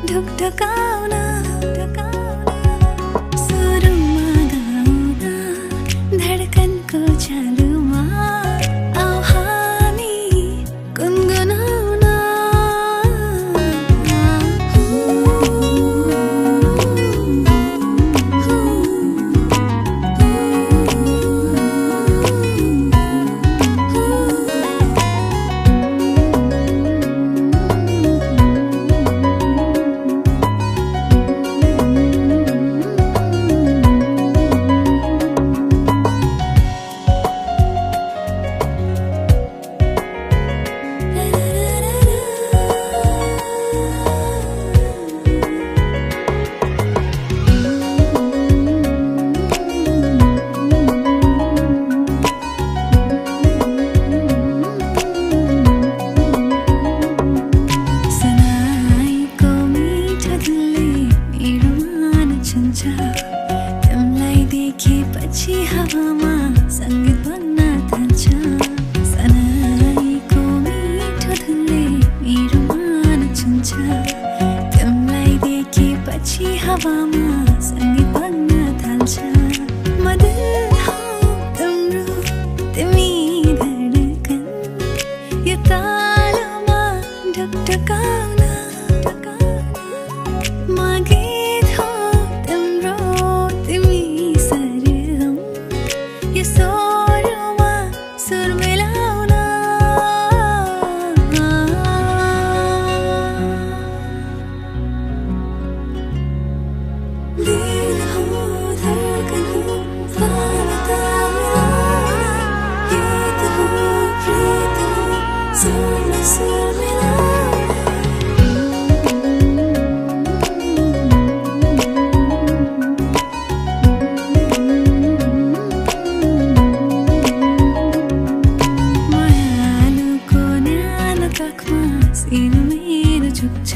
ढुकढुकाउन सुरुमा गाउँदा धडकनको चालुमा आऊ हामी गुनगुनाउन तिमलाई देखेपछि हावामा संगीत बन्न थाल्छ सनाईको मिठो धुनले मेरो मन छुन्छ तिमलाई देखेपछि हावामा संगीत बन्न थाल्छ मधुर हो तिम्रो तिमी धडकन यो तालमा ढुकढुकाउन मेरो झुक्छ